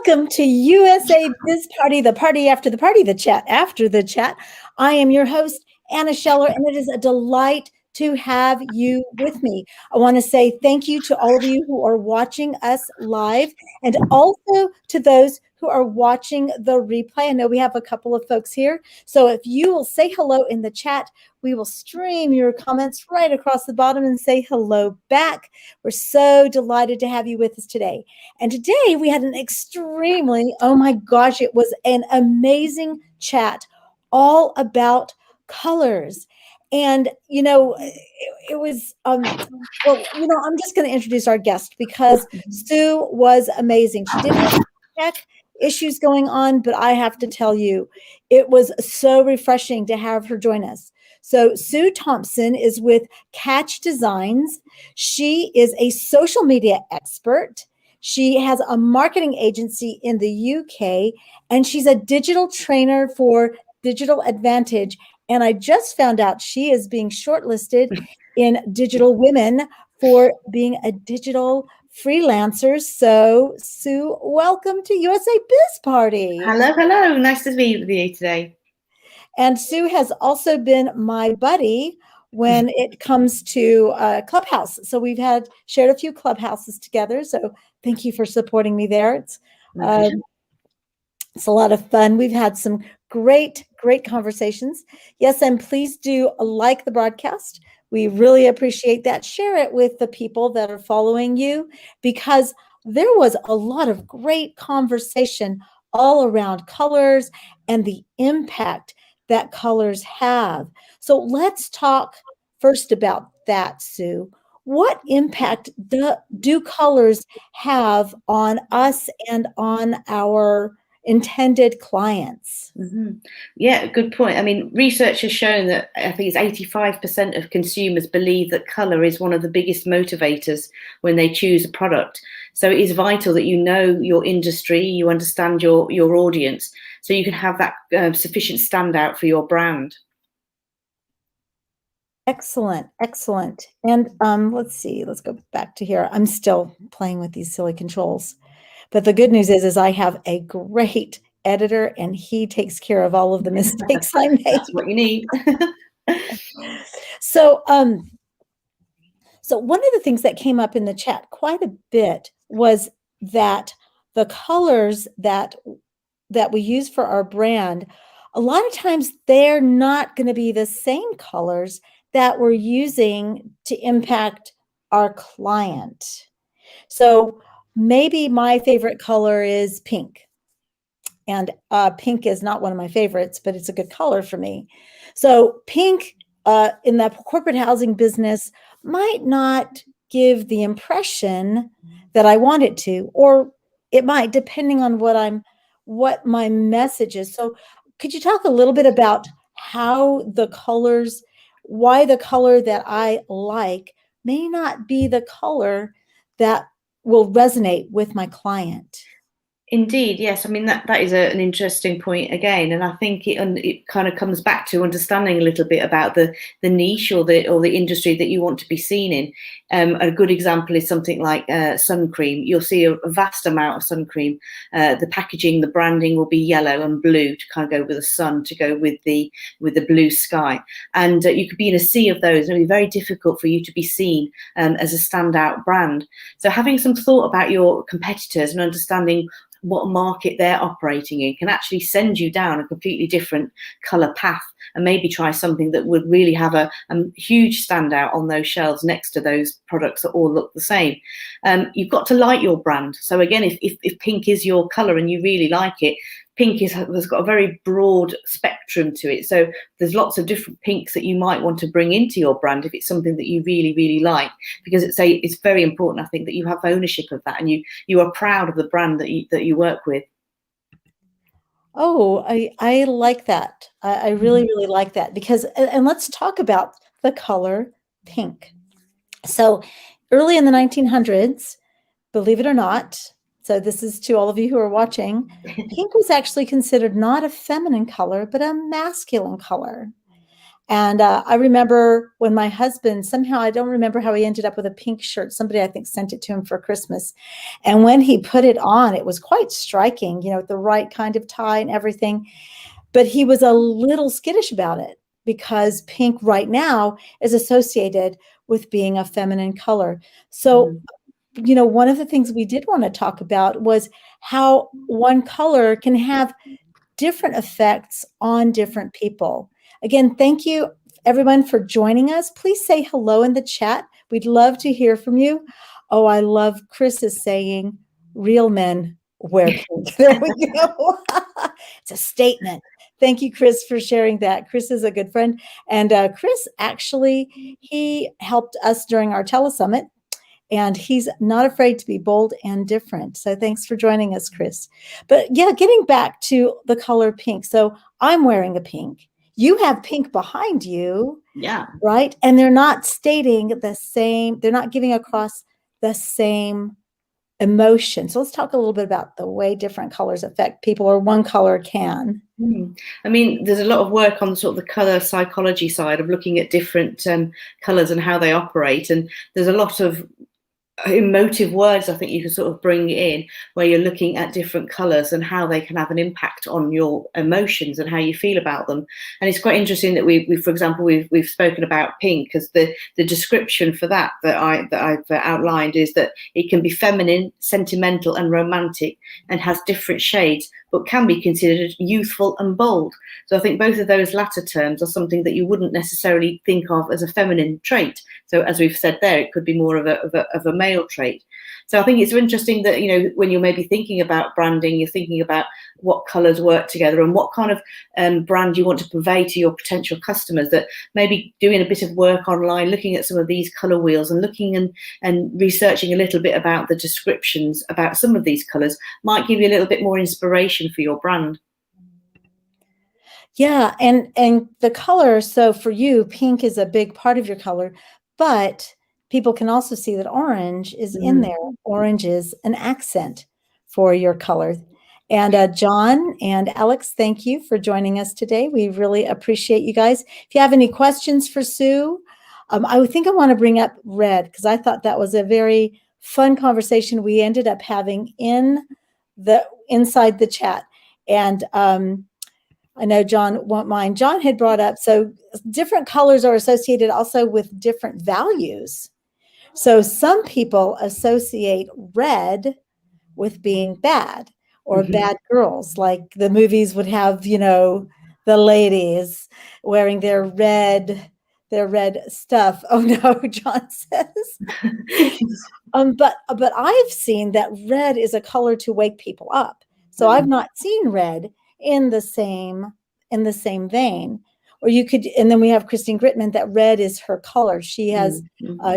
Welcome to USA Biz Party, the party after the party, the chat after the chat. I am your host, Anna Scheller, and it is a delight to have you with me. I want to say thank you to all of you who are watching us live and also to those who are watching the replay. I know we have a couple of folks here. So if you will say hello in the chat, we will stream your comments right across the bottom and say hello back. We're so delighted to have you with us today. And today we had an extremely, oh my gosh, it was an amazing chat all about colors. And, it was, I'm just going to introduce our guest because Sue was amazing. She did have tech issues going on, but I have to tell you, it was so refreshing to have her join us. So Sue Thompson is with Catch Designs. She is a social media expert. She has a marketing agency in the UK, and she's a digital trainer for Digital Advantage. And I just found out she is being shortlisted in Digital Women for being a digital freelancer. So, Sue, welcome to USA Biz Party. Hello. Nice to be with you today. And Sue has also been my buddy when it comes to Clubhouse. So we've shared a few Clubhouses together. So thank you for supporting me there. It's a lot of fun. We've had some great conversations. Yes, and please do like the broadcast. We really appreciate that. Share it with the people that are following you because there was a lot of great conversation all around colors and the impact that colors have. So let's talk first about that, Sue. What impact do colors have on us and on our intended clients? Mm-hmm. Yeah, good point. I mean, research has shown that I think it's 85% of consumers believe that color is one of the biggest motivators when they choose a product. So it is vital that you know your industry, you understand your audience, so you can have that sufficient standout for your brand. Excellent. And let's see, let's go back to here. I'm still playing with these silly controls. But the good news is I have a great editor and he takes care of all of the mistakes I make. That's what you need. So one of the things that came up in the chat quite a bit was that the colors that we use for our brand, a lot of times they're not going to be the same colors that we're using to impact our client. So maybe my favorite color is pink. And pink is not one of my favorites, but it's a good color for me. So pink in the corporate housing business might not give the impression that I want it to, or it might, depending on what my message is. So could you talk a little bit about how why the color that I like may not be the color that will resonate with my client? Indeed, yes. I mean, that is an interesting point again, and I think it kind of comes back to understanding a little bit about the niche or the industry that you want to be seen in. A good example is something like sun cream. You'll see a vast amount of sun cream. The packaging, the branding will be yellow and blue to kind of go with the sun, to go with the blue sky, and you could be in a sea of those. It'll be very difficult for you to be seen as a standout brand. So having some thought about your competitors and understanding what market they're operating in can actually send you down a completely different color path, and maybe try something that would really have a huge standout on those shelves next to those products that all look the same. You've got to like your brand. So again, if pink is your color and you really like it, pink has got a very broad spectrum to it. So there's lots of different pinks that you might want to bring into your brand if it's something that you really like, because it's very important, I think, that you have ownership of that and you are proud of the brand that you work with. Oh, I like that. I really like that because, and let's talk about the color pink. So early in the 1900s, believe it or not, so this is to all of you who are watching, pink was actually considered not a feminine color, but a masculine color. And I remember when my husband, somehow, I don't remember how he ended up with a pink shirt. Somebody, I think, sent it to him for Christmas. And when he put it on, it was quite striking, with the right kind of tie and everything. But he was a little skittish about it because pink right now is associated with being a feminine color. So, one of the things we did want to talk about was how one color can have different effects on different people. Again, thank you everyone for joining us. Please say hello in the chat. We'd love to hear from you. Oh, I love Chris is saying real men wear pink. There we go. It's a statement. Thank you, Chris, for sharing that. Chris is a good friend. And Chris, actually, he helped us during our telesummit. And he's not afraid to be bold and different. So thanks for joining us, Chris. But yeah, getting back to the color pink. So I'm wearing a pink. You have pink behind you. Yeah. Right? And they're not stating the same, they're not giving across the same emotion. So let's talk a little bit about the way different colors affect people, or one color can. I mean, there's a lot of work on sort of the color psychology side of looking at different colors and how they operate. And there's a lot of emotive words I think you can sort of bring in, where you're looking at different colors and how they can have an impact on your emotions and how you feel about them. And it's quite interesting that we for example, we've spoken about pink, because the description for that I've outlined is that it can be feminine, sentimental and romantic, and has different shades, but can be considered youthful and bold. So I think both of those latter terms are something that you wouldn't necessarily think of as a feminine trait. So as we've said there, it could be more of a male trait. So I think it's interesting that, when you're maybe thinking about branding, you're thinking about what colors work together and what kind of brand you want to convey to your potential customers, that maybe doing a bit of work online, looking at some of these color wheels and looking and researching a little bit about the descriptions about some of these colors might give you a little bit more inspiration for your brand. Yeah, and the color, so for you, pink is a big part of your color, but people can also see that orange is in there. Orange is an accent for your color. And John and Alex, thank you for joining us today. We really appreciate you guys. If you have any questions for Sue, I think I want to bring up red, because I thought that was a very fun conversation we ended up having inside the chat. And I know John won't mind. John had brought up, so different colors are associated also with different values. So some people associate red with being bad or bad girls, like the movies would have, the ladies wearing their red stuff. Oh no, John says. But I've seen that red is a color to wake people up. So I've not seen red in the same vein. Or you could, and then we have Christine Gritman, that red is her color. She has,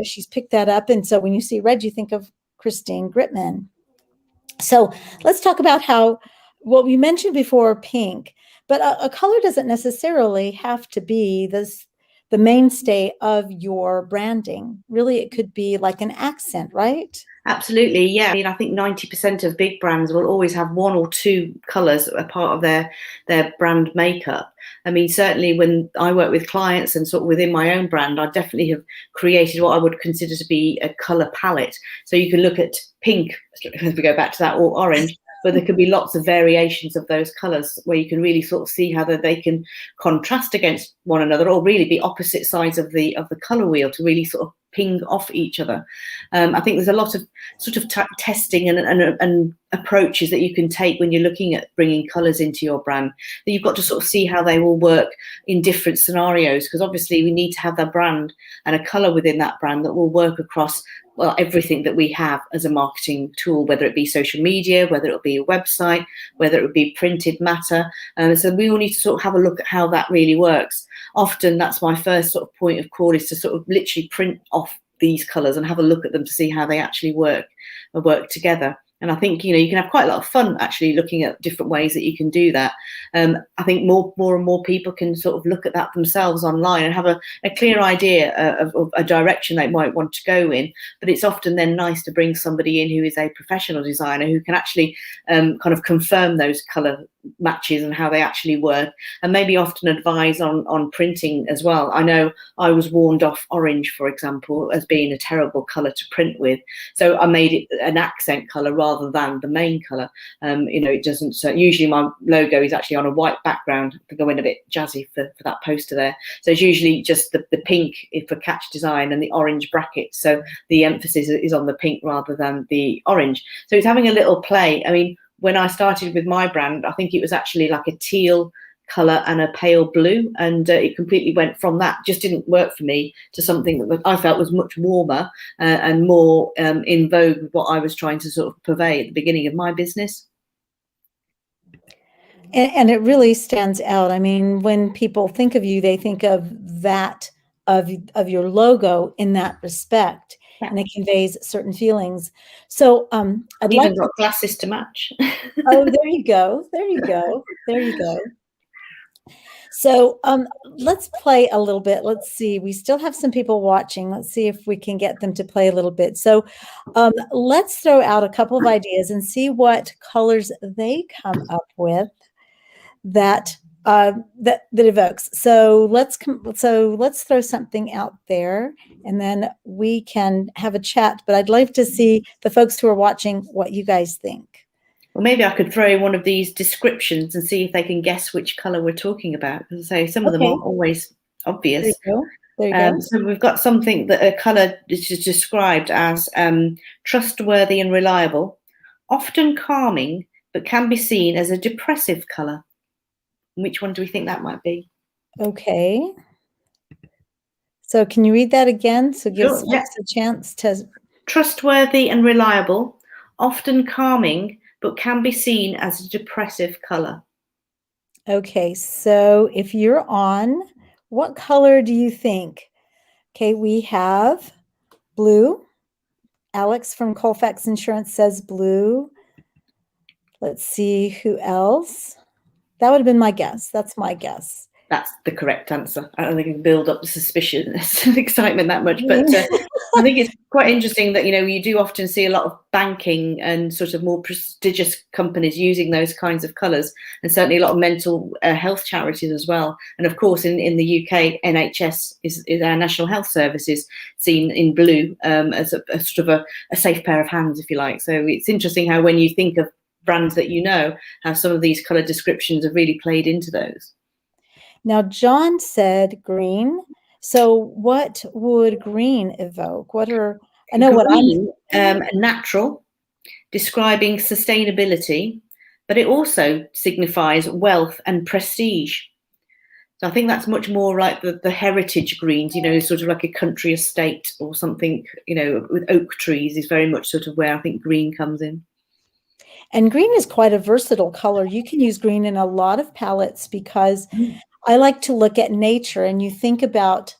she's picked that up. And so when you see red, you think of Christine Gritman. So let's talk about what we mentioned before, pink, but a color doesn't necessarily have to be the mainstay of your branding. Really, it could be like an accent, right? Absolutely, yeah. I mean, I think 90% of big brands will always have one or two colours a part of their brand makeup. I mean, certainly when I work with clients and sort of within my own brand, I definitely have created what I would consider to be a colour palette. So you can look at pink, if we go back to that, or orange, but there could be lots of variations of those colours where you can really sort of see how they can contrast against one another, or really be opposite sides of the colour wheel to really sort of ping off each other. I think there's a lot of sort of testing and approaches that you can take when you're looking at bringing colours into your brand, that you've got to sort of see how they will work in different scenarios, because obviously we need to have that brand and a colour within that brand that will work across everything that we have as a marketing tool, whether it be social media, whether it be a website, whether it would be printed matter. So we all need to sort of have a look at how that really works. Often that's my first sort of point of call, is to sort of literally print off these colours and have a look at them to see how they actually work together. And I think, you can have quite a lot of fun actually looking at different ways that you can do that. I think more and more people can sort of look at that themselves online and have a clear idea of a direction they might want to go in. But it's often then nice to bring somebody in who is a professional designer who can actually kind of confirm those colour matches and how they actually work, and maybe often advise on printing as well. I know I was warned off orange, for example, as being a terrible color to print with, so I made it an accent color rather than the main color. It doesn't, usually my logo is actually on a white background to go in a bit jazzy for that poster there, so it's usually just the pink for catch design and the orange brackets, so the emphasis is on the pink rather than the orange. So it's having a little play. I mean, when I started with my brand, I think it was actually like a teal color and a pale blue, and it completely went from that, just didn't work for me, to something that I felt was much warmer and more in vogue with what I was trying to sort of purvey at the beginning of my business. And it really stands out. I mean, when people think of you, they think of that, of your logo in that respect. Yeah. And it conveys certain feelings. So I'd even got glasses to match. Oh, there you go. There you go. There you go. So let's play a little bit. Let's see. We still have some people watching. Let's see if we can get them to play a little bit. So let's throw out a couple of ideas and see what colors they come up with that evokes. So let's throw something out there, and then we can have a chat. But I'd like to see the folks who are watching what you guys think. Well, maybe I could throw in one of these descriptions and see if they can guess which color we're talking about. So some of them aren't always obvious. There you go. There you go. So we've got something that a color is described as trustworthy and reliable, often calming, but can be seen as a depressive color. Which one do we think that might be? Okay. So can you read that again? So give us a chance to. Trustworthy and reliable, often calming, but can be seen as a depressive color. Okay, so if you're on, what color do you think? Okay, we have blue. Alex from Colfax Insurance says blue. Let's see who else. That would have been my guess. That's my guess. That's the correct answer. I don't think it can build up the suspicion and excitement that much, but I think it's quite interesting that, you do often see a lot of banking and sort of more prestigious companies using those kinds of colours, and certainly a lot of mental health charities as well. And of course, in the UK, NHS is our National Health Service is seen in blue as a sort of a safe pair of hands, if you like. So it's interesting how when you think of brands that how some of these colour descriptions have really played into those. Now, John said green. So what would green evoke? What are, I know green, what I'm natural, describing sustainability, but it also signifies wealth and prestige. So I think that's much more like the heritage greens, sort of like a country estate or something, with oak trees is very much sort of where I think green comes in. And green is quite a versatile color. You can use green in a lot of palettes because I like to look at nature, and you think about,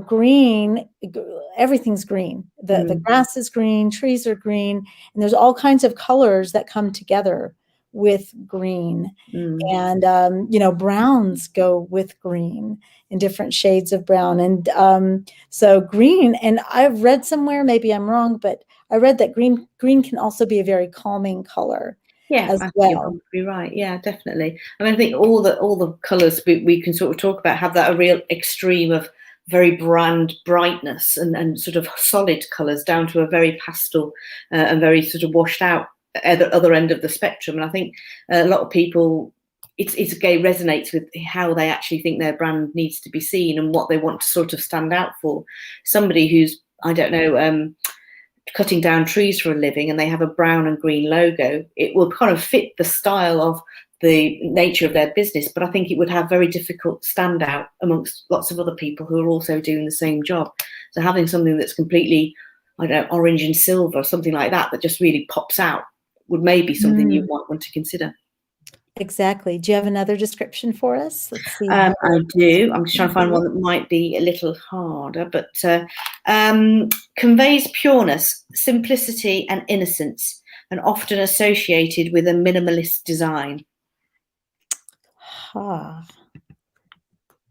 green, everything's green. The grass is green, trees are green, and there's all kinds of colors that come together with green. And, browns go with green in different shades of brown. And so green, and I've read somewhere, maybe I'm wrong, but I read that green can also be a very calming color. Yeah, as I think well. you're probably right. Yeah, definitely. I mean, I think all the colours we can sort of talk about have that a real extreme of very brand brightness and sort of solid colours down to a very pastel and very sort of washed out at the other end of the spectrum. And I think a lot of people, it resonates with how they actually think their brand needs to be seen and what they want to sort of stand out for. Somebody who's, I don't know, cutting down trees for a living and they have a brown and green logo, it will kind of fit the style of the nature of their business, but I think it would have very difficult standout amongst lots of other people who are also doing the same job. So having something that's completely, I don't know, orange and silver, something like that just really pops out would maybe something you might want to consider. Exactly. Do you have another description for us? Let's see. I do. I'm just trying to find one that might be a little harder, but conveys pureness, simplicity, and innocence, and often associated with a minimalist design.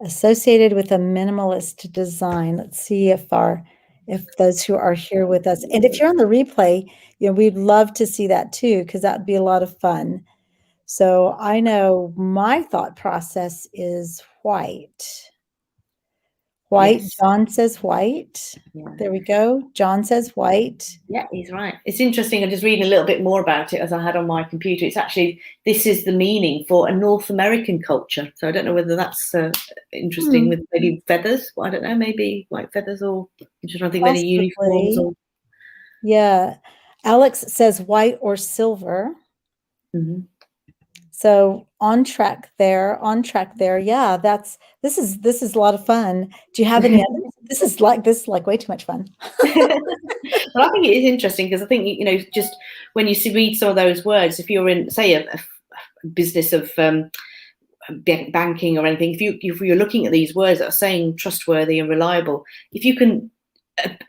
Associated with a minimalist design. Let's see if those who are here with us, and if you're on the replay, we'd love to see that too, because that would be a lot of fun. So I know my thought process is white. White. Yes. John says white. Yeah. There we go. John says white. Yeah, he's right. It's interesting. I'm just reading a little bit more about it as I had on my computer. It's actually, this is the meaning for a North American culture. So I don't know whether that's interesting with maybe feathers. I don't know, maybe white feathers, or I'm just trying to think of any uniforms. Or... Yeah. Alex says white or silver. Mm-hmm. So on track there. Yeah, this is a lot of fun. Do you have any others? This is like way too much fun. Well, I think it is interesting because I think, you know, just when you read some of those words, if you're in, say, a business of banking or anything, if you're looking at these words that are saying trustworthy and reliable, if you can,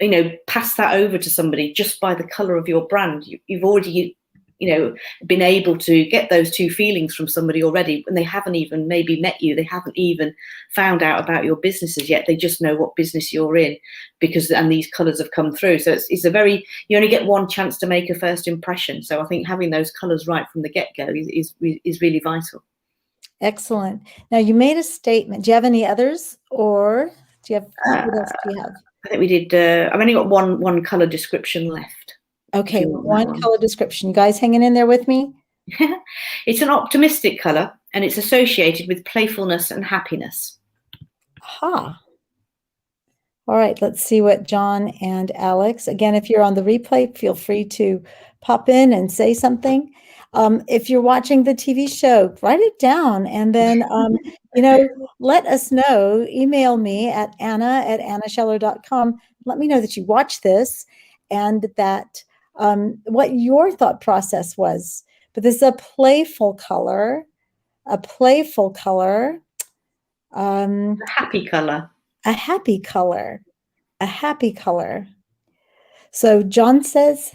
you know, pass that over to somebody just by the color of your brand, you've already, you know, been able to get those two feelings from somebody already, and they haven't even maybe met you, they haven't even found out about your businesses yet, they just know what business you're in and these colors have come through. So it's a very, you only get one chance to make a first impression. So I think having those colors right from the get-go is really vital. Excellent. Now you made a statement. Do you have any others, or do you have what else do you have? I think we did. I've only got one color description left. Okay, one color description. You guys hanging in there with me? It's an optimistic color, and it's associated with playfulness and happiness. Aha. All right, let's see what John and Alex. Again, if you're on the replay, feel free to pop in and say something. If you're watching the TV show, write it down, and then you know, let us know. Email me at anna@annascheller.com. Let me know that you watched this and that what your thought process was. But this is a playful color, a playful color, a happy color, a happy color, a happy color. So John says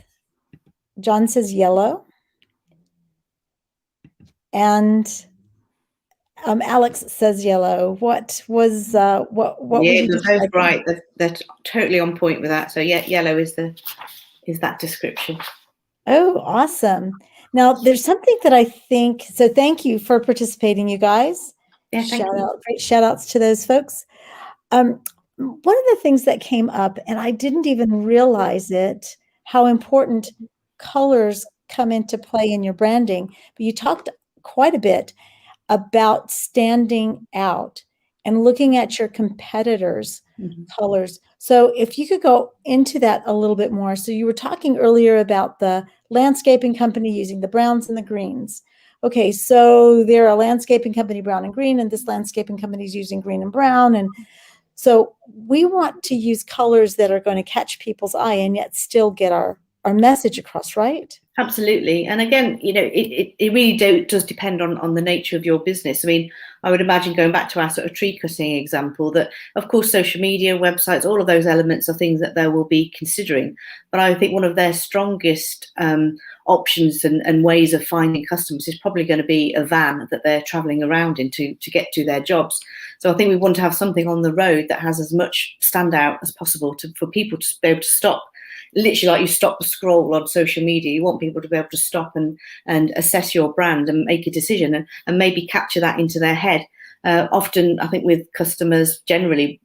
yellow, and Alex says yellow. What was what yeah, was you they're both right. They're totally on point with that. So yeah, yellow is that description. Oh, awesome. Now there's something that I think, so thank you for participating, you guys. Yeah, thank you. Great shout outs to those folks. One of the things that came up, and I didn't even realize it, how important colors come into play in your branding, but you talked quite a bit about standing out and looking at your competitors' colors. So if you could go into that a little bit more. So you were talking earlier about the landscaping company using the browns and the greens. Okay, so they're a landscaping company, brown and green, and this landscaping company is using green and brown. And so we want to use colors that are going to catch people's eye and yet still get our message across, right? Absolutely. And again, you know, it really does depend on the nature of your business. I mean, I would imagine, going back to our sort of tree cutting example, that of course social media, websites, all of those elements are things that they will be considering. But I think one of their strongest options and ways of finding customers is probably going to be a van that they're traveling around in to get to their jobs. So I think we want to have something on the road that has as much standout as possible for people to be able to stop. Literally, like you stop the scroll on social media, you want people to be able to stop and assess your brand and make a decision and maybe capture that into their head. Often, I think with customers generally,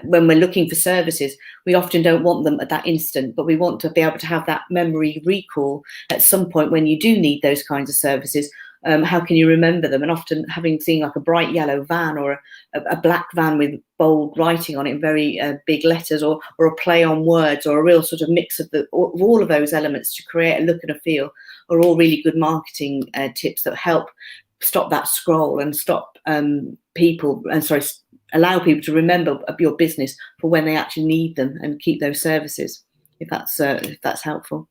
when we're looking for services, we often don't want them at that instant, but we want to be able to have that memory recall at some point when you do need those kinds of services. How can you remember them? And often seen like a bright yellow van or a black van with bold writing on it in very big letters, or a play on words, or a real sort of mix of all of those elements to create a look and a feel, are all really good marketing tips that help stop that scroll and stop allow people to remember your business for when they actually need them and keep those services, if that's helpful.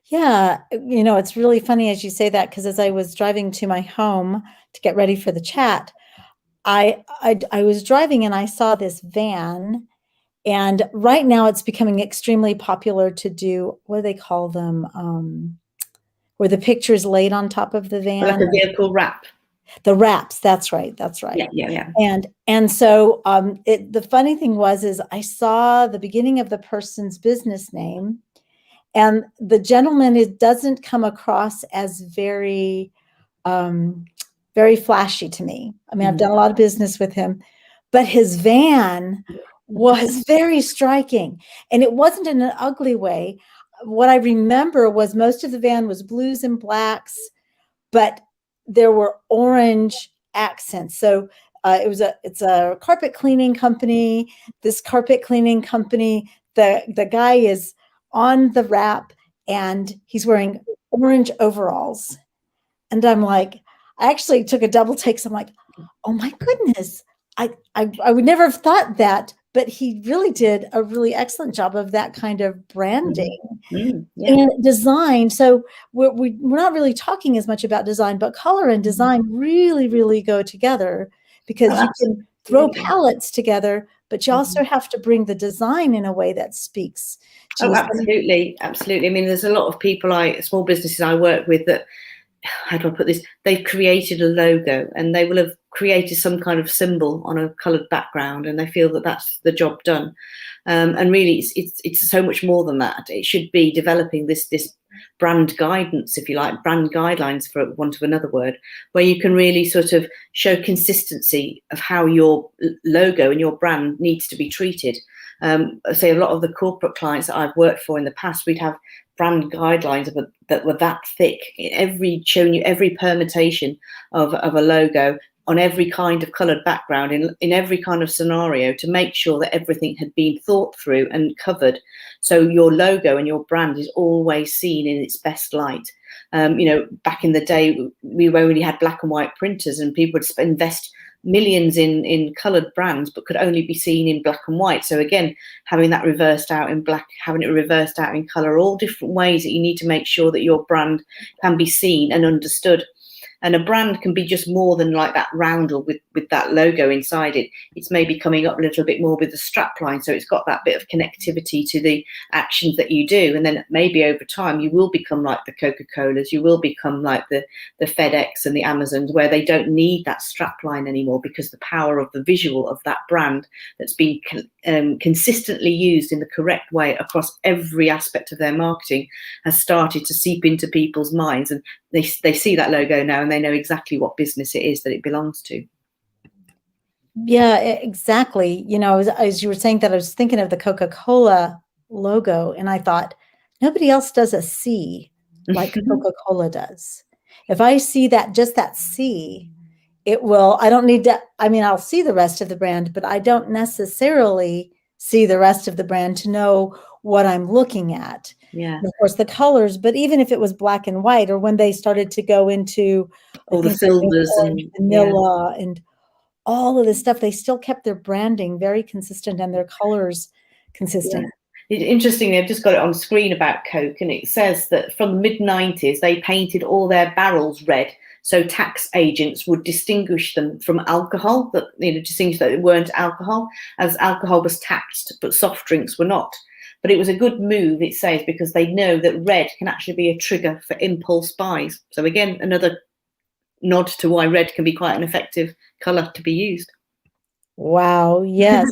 Yeah, you know, it's really funny as you say that, because as I was driving to my home to get ready for the chat, I was driving and I saw this van, and right now it's becoming extremely popular to do, what do they call them, where the picture is laid on top of the van. Like a vehicle wrap. The wraps, that's right. Yeah. And so the funny thing is I saw the beginning of the person's business name, and the gentleman, it doesn't come across as very very flashy to me. I mean, I've done a lot of business with him, but his van was very striking, and it wasn't in an ugly way. What I remember was most of the van was blues and blacks, but there were orange accents. So it's a carpet cleaning company. This carpet cleaning company, the guy is on the wrap and he's wearing orange overalls. And I'm like, I actually took a double take. So I'm like, oh my goodness, I would never have thought that, but he really did a really excellent job of that kind of branding and design. So we're not really talking as much about design, but color and design really, really go together, because you can throw palettes together, but you also have to bring the design in a way that speaks to you. Absolutely. Absolutely. I mean, there's a lot of people, small businesses I work with that, how do I put this? They've created a logo and they will have created some kind of symbol on a coloured background, and they feel that that's the job done. And really, it's so much more than that. It should be developing this brand guidance, if you like, brand guidelines, for want of another word, where you can really sort of show consistency of how your logo and your brand needs to be treated. Say a lot of the corporate clients that I've worked for in the past, we'd have brand guidelines that were that thick, showing you every permutation of a logo on every kind of coloured background, in every kind of scenario, to make sure that everything had been thought through and covered. So your logo and your brand is always seen in its best light. Back in the day, we only had black and white printers, and people would invest millions in coloured brands, but could only be seen in black and white. So again, having that reversed out in black, having it reversed out in colour, all different ways that you need to make sure that your brand can be seen and understood. And a brand can be just more than like that roundel with that logo inside it. It's maybe coming up a little bit more with the strap line, so it's got that bit of connectivity to the actions that you do. And then maybe over time you will become like the Coca-Colas, you will become like the FedEx and the Amazons, where they don't need that strap line anymore, because the power of the visual of that brand that's been consistently used in the correct way across every aspect of their marketing has started to seep into people's minds, and they see that logo now and they know exactly what business it is that it belongs to. Yeah, exactly. As you were saying that, I was thinking of the Coca-Cola logo, and I thought, nobody else does a C like Coca-Cola does. If I see just that C, I don't need to, I'll see the rest of the brand, but I don't necessarily see the rest of the brand to know what I'm looking at. Yeah. And of course, the colors, but even if it was black and white, or when they started to go into all the silvers and vanilla and all of this stuff, they still kept their branding very consistent and their colors consistent. Yeah. Interestingly, I've just got it on screen about Coke, and it says that from the mid-90s, they painted all their barrels red, so tax agents would distinguish them from alcohol, distinguish that it weren't alcohol, as alcohol was taxed, but soft drinks were not. But it was a good move, it says, because they know that red can actually be a trigger for impulse buys. So again, another nod to why red can be quite an effective colour to be used. Wow, yes.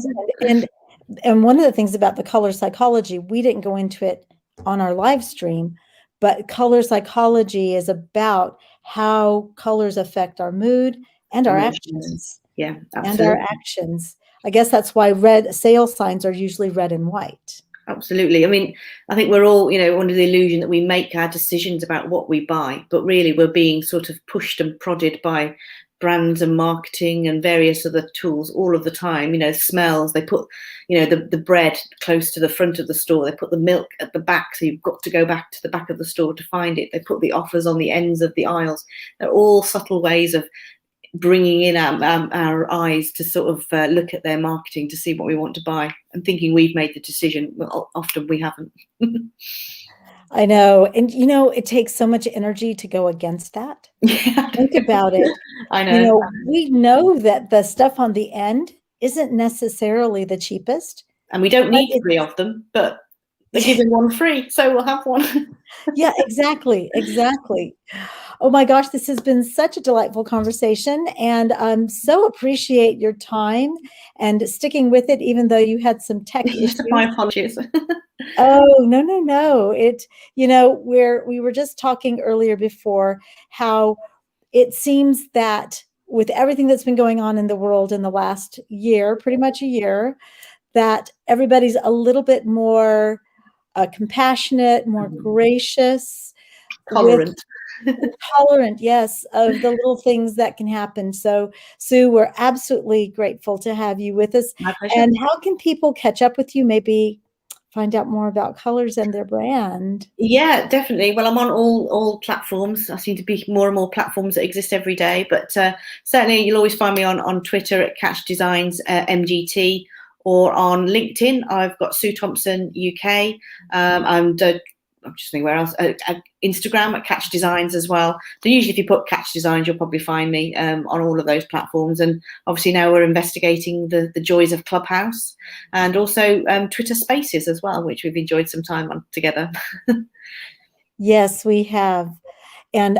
And one of the things about the color psychology, we didn't go into it on our live stream, but color psychology is about how colors affect our mood and our actions. Yeah, absolutely. And our actions. I guess that's why red sale signs are usually red and white. Absolutely. I think we're all, under the illusion that we make our decisions about what we buy, but really we're being sort of pushed and prodded by brands and marketing and various other tools all of the time. Smells, they put, the bread close to the front of the store, they put the milk at the back, so you've got to go back to the back of the store to find it. They put the offers on the ends of the aisles. They're all subtle ways of bringing in our eyes to sort of look at their marketing to see what we want to buy, and thinking we've made the decision. Well, often we haven't. I know. And, it takes so much energy to go against that. Yeah. Think about it. I know. We know that the stuff on the end isn't necessarily the cheapest. And we don't need 3 of them, but they're giving one free, so we'll have one. Yeah, exactly. Oh my gosh, this has been such a delightful conversation, and so appreciate your time and sticking with it, even though you had some tech issues. My apologies. Oh, no. We were just talking earlier before how it seems that with everything that's been going on in the world in the last year, pretty much a year, that everybody's a little bit more compassionate, more gracious, Tolerant. tolerant, yes, of the little things that can happen. So, Sue, we're absolutely grateful to have you with us. My pleasure. And how can people catch up with you? Maybe find out more about Colors and their brand? Yeah, definitely. Well, I'm on all platforms. I seem to be more and more platforms that exist every day. But certainly, you'll always find me on Twitter at Catch Designs MGT, or on LinkedIn. I've got Sue Thompson UK. I'm just thinking where else. Instagram at Catch Designs as well. So usually, if you put Catch Designs, you'll probably find me on all of those platforms. And obviously now we're investigating the joys of Clubhouse, and also Twitter Spaces as well, which we've enjoyed some time on together. Yes, we have. And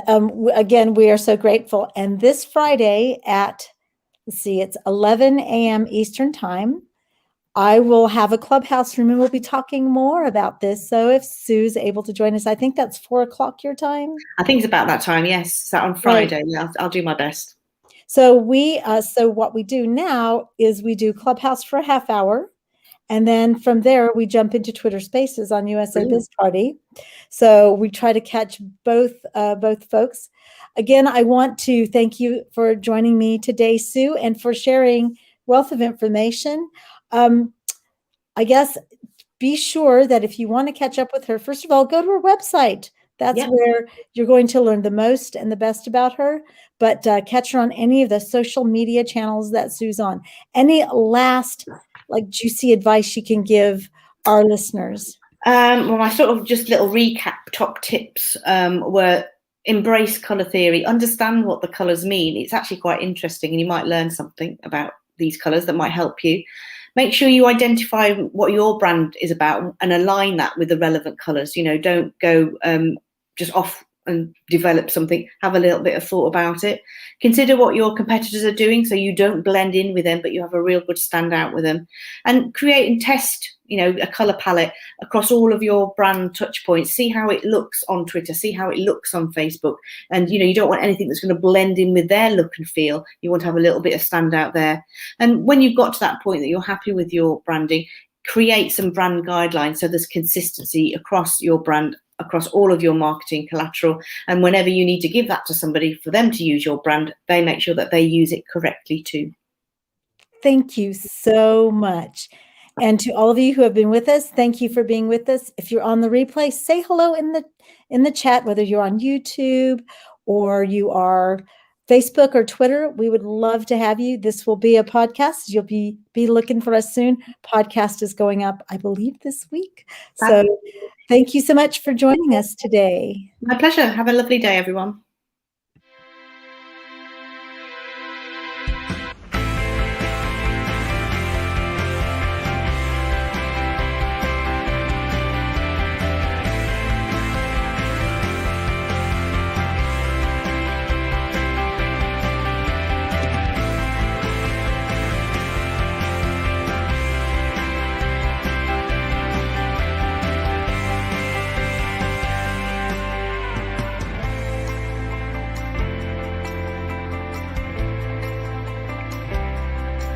again, we are so grateful. And this Friday at, let's see, it's 11 a.m. Eastern Time, I will have a Clubhouse room and we'll be talking more about this. So if Sue's able to join us, I think that's 4:00 your time. I think it's about that time. Yes, is that on Friday? Right. Yeah, I'll do my best. So so what we do now is we do Clubhouse for a half hour, and then from there we jump into Twitter Spaces on USA Biz Party. So we try to catch both folks. Again, I want to thank you for joining me today, Sue, and for sharing wealth of information. I guess be sure that if you want to catch up with her, first of all, go to her website. That's where you're going to learn the most and the best about her. But catch her on any of the social media channels that Sue's on. Any last juicy advice you can give our listeners? Well, my sort of just little recap top tips were: embrace color theory, understand what the colors mean. It's actually quite interesting, and you might learn something about these colors that might help you. Make sure you identify what your brand is about and align that with the relevant colors. Don't go just off and develop something. Have a little bit of thought about it. Consider what your competitors are doing so you don't blend in with them, but you have a real good standout with them. And create and test, a color palette across all of your brand touch points. See how it looks on Twitter. See how it looks on Facebook. And, you don't want anything that's going to blend in with their look and feel. You want to have a little bit of standout there. And when you've got to that point that you're happy with your branding, create some brand guidelines so there's consistency across your brand, across all of your marketing collateral. And whenever you need to give that to somebody for them to use your brand, they make sure that they use it correctly too. Thank you so much. And to all of you who have been with us, thank you for being with us. If you're on the replay, say hello in the chat, whether you're on YouTube or you are Facebook or Twitter. We would love to have you. This will be a podcast. You'll be looking for us soon. Podcast is going up, I believe, this week. So thank you so much for joining us today. My pleasure. Have a lovely day, everyone.